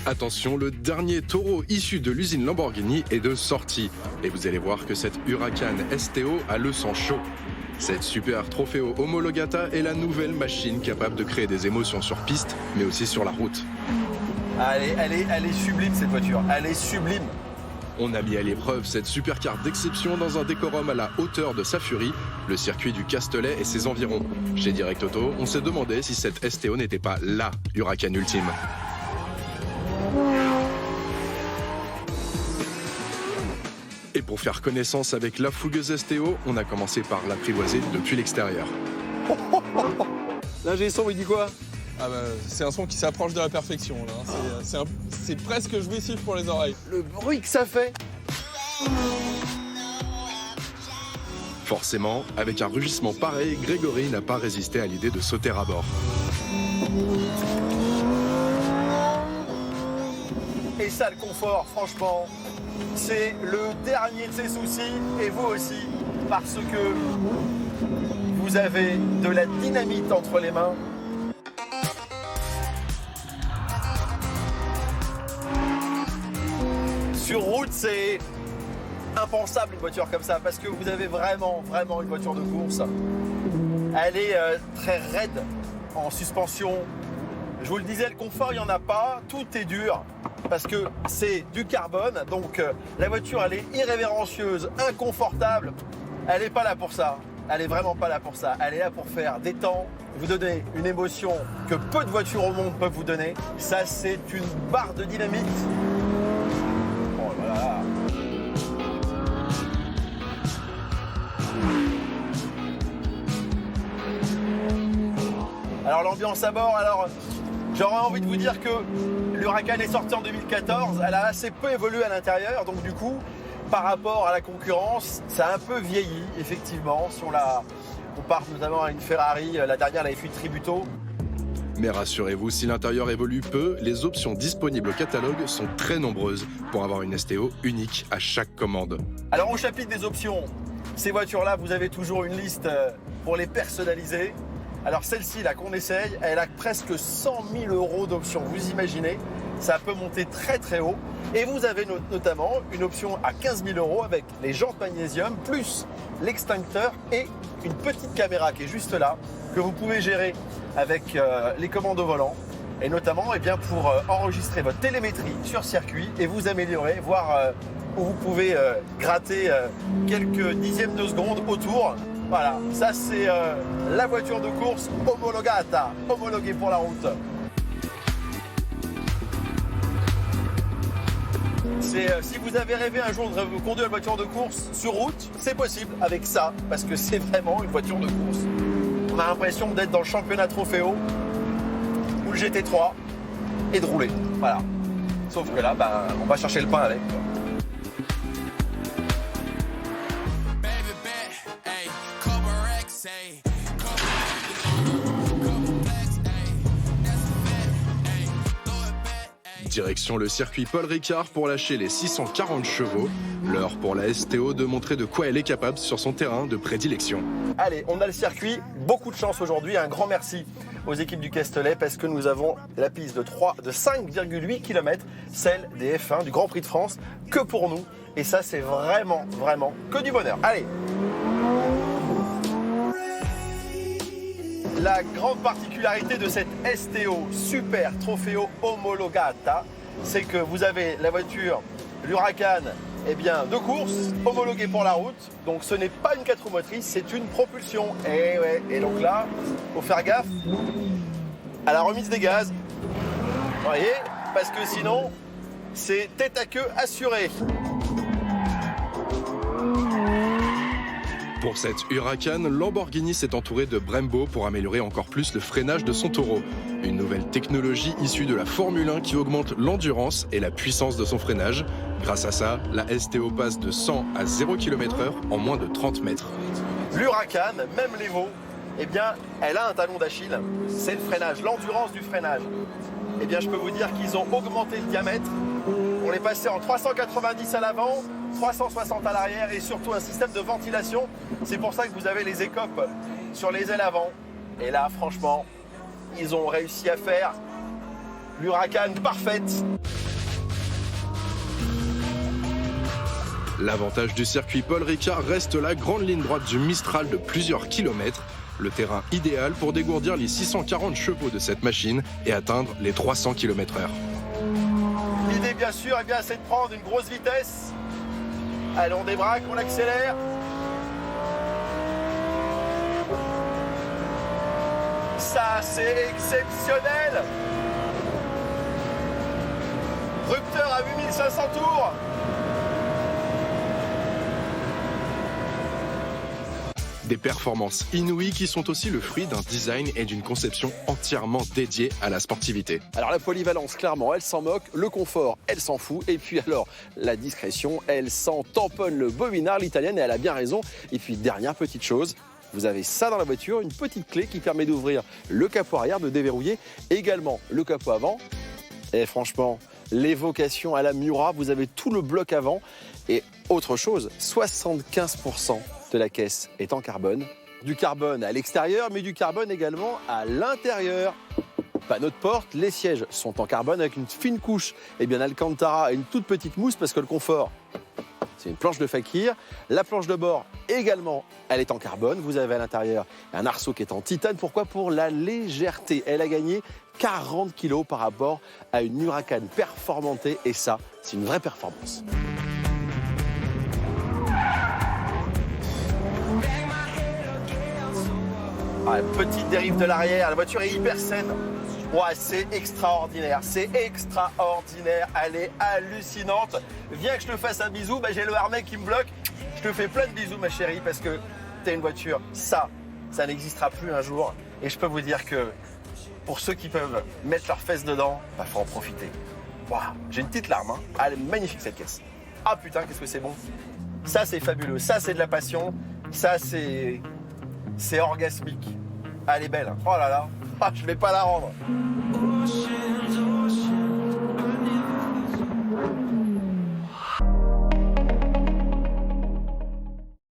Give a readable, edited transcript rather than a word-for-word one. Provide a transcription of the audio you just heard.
Attention, le dernier taureau issu de l'usine Lamborghini est de sortie. Et vous allez voir que cette Huracan STO a le sang chaud. Cette super Trofeo Homologata est la nouvelle machine capable de créer des émotions sur piste, mais aussi sur la route. Elle est sublime cette voiture, elle est sublime. On a mis à l'épreuve cette supercar d'exception dans un décorum à la hauteur de sa furie, le circuit du Castellet et ses environs. Chez Direct Auto, on s'est demandé si cette STO n'était pas LA Huracan ultime. Et pour faire connaissance avec la fougueuse STO, on a commencé par l'apprivoiser depuis l'extérieur. L'ingé son, il dit quoi? Ah bah, c'est un son qui s'approche de la perfection. C'est presque jouissif pour les oreilles. Le bruit que ça fait. Forcément, avec un rugissement pareil, Grégory n'a pas résisté à l'idée de sauter à bord. Et ça, le confort, franchement, c'est le dernier de ses soucis, et vous aussi, parce que vous avez de la dynamite entre les mains. Sur route, c'est impensable une voiture comme ça, parce que vous avez vraiment une voiture de course. Elle est très raide en suspension. Je vous le disais, le confort, il n'y en a pas. Tout est dur parce que c'est du carbone. Donc la voiture, elle est irrévérencieuse, inconfortable. Elle n'est pas là pour ça. Elle est vraiment pas là pour ça. Elle est là pour faire des temps, vous donner une émotion que peu de voitures au monde peuvent vous donner. Ça, c'est une barre de dynamite. Oh là là. Alors l'ambiance à bord, j'aurais envie de vous dire que l'Huracan est sortie en 2014, elle a assez peu évolué à l'intérieur, donc du coup, par rapport à la concurrence, ça a un peu vieilli, effectivement. Si on compare notamment à une Ferrari, la dernière, la F8 Tributo. Mais rassurez-vous, si l'intérieur évolue peu, les options disponibles au catalogue sont très nombreuses pour avoir une STO unique à chaque commande. Alors au chapitre des options, ces voitures-là, vous avez toujours une liste pour les personnaliser. Alors celle-ci là qu'on essaye, elle a presque 100 000 € d'options. Vous imaginez, ça peut monter très très haut. Et vous avez notamment une option à 15 000 € avec les jantes magnésium, plus l'extincteur et une petite caméra qui est juste là, que vous pouvez gérer avec les commandes au volant. Et notamment pour enregistrer votre télémétrie sur circuit et vous améliorer, voir où vous pouvez gratter quelques dixièmes de seconde autour. Voilà, ça c'est la voiture de course homologata, homologuée pour la route. Si vous avez rêvé un jour de conduire une voiture de course sur route, c'est possible avec ça, parce que c'est vraiment une voiture de course. On a l'impression d'être dans le championnat Trofeo ou le GT3 et de rouler. Voilà. Sauf que là, on va chercher le pain avec. Direction le circuit Paul Ricard pour lâcher les 640 chevaux. L'heure pour la STO de montrer de quoi elle est capable sur son terrain de prédilection. Allez, on a le circuit. Beaucoup de chance aujourd'hui. Un grand merci aux équipes du Castellet parce que nous avons la piste de 5,8 km, celle des F1 du Grand Prix de France, que pour nous. Et ça, c'est vraiment que du bonheur. Allez. La grande particularité de cette STO Super Trofeo Homologata, c'est que vous avez la voiture, l'Huracan, de course, homologuée pour la route. Donc ce n'est pas une 4 roues motrices, c'est une propulsion. Et ouais, et donc là, faut faire gaffe à la remise des gaz. Vous voyez, parce que sinon, c'est tête à queue assurée. Pour cette Huracan, Lamborghini s'est entouré de Brembo pour améliorer encore plus le freinage de son taureau. Une nouvelle technologie issue de la Formule 1 qui augmente l'endurance et la puissance de son freinage. Grâce à ça, la STO passe de 100 à 0 km/h en moins de 30 mètres. L'Huracan, même l'Evo, elle a un talon d'Achille. C'est le freinage, l'endurance du freinage. Je peux vous dire qu'ils ont augmenté le diamètre. On est passé en 390 à l'avant, 360 à l'arrière et surtout un système de ventilation. C'est pour ça que vous avez les écopes sur les ailes avant. Et là, franchement, ils ont réussi à faire l'Huracan parfaite. L'avantage du circuit Paul Ricard reste la grande ligne droite du Mistral de plusieurs kilomètres. Le terrain idéal pour dégourdir les 640 chevaux de cette machine et atteindre les 300 km/h. L'idée, bien sûr, c'est de prendre une grosse vitesse. Allez, on débraque, on accélère. Ça, c'est exceptionnel. Rupteur à 8500 tours. Des performances inouïes qui sont aussi le fruit d'un design et d'une conception entièrement dédiée à la sportivité. Alors la polyvalence, clairement, elle s'en moque. Le confort, elle s'en fout. Et puis alors, la discrétion, elle s'en tamponne le bobinard. L'italienne, elle a bien raison. Et puis, dernière petite chose, vous avez ça dans la voiture, une petite clé qui permet d'ouvrir le capot arrière, de déverrouiller également le capot avant. Et franchement, l'évocation à la Miura, vous avez tout le bloc avant. Et autre chose, 75% de la caisse est en carbone. Du carbone à l'extérieur, mais du carbone également à l'intérieur. Panneau de porte, les sièges sont en carbone avec une fine couche d'Alcantara et une toute petite mousse parce que le confort, c'est une planche de fakir. La planche de bord également, elle est en carbone. Vous avez à l'intérieur un arceau qui est en titane. Pourquoi ? Pour la légèreté. Elle a gagné 40 kg par rapport à une Huracan performantée et ça, c'est une vraie performance. Ah, petite dérive de l'arrière, la voiture est hyper saine. Ouais, c'est extraordinaire, elle est hallucinante. Viens que je te fasse un bisou, j'ai le harnais qui me bloque. Je te fais plein de bisous ma chérie parce que t'as une voiture, ça n'existera plus un jour. Et je peux vous dire que pour ceux qui peuvent mettre leurs fesses dedans, faut en profiter. Wow, j'ai une petite larme, hein. Elle est magnifique cette caisse. Ah putain, qu'est-ce que c'est bon. Ça c'est fabuleux, ça c'est de la passion, ça c'est orgasmique. Elle est belle, oh là là, je vais pas la rendre.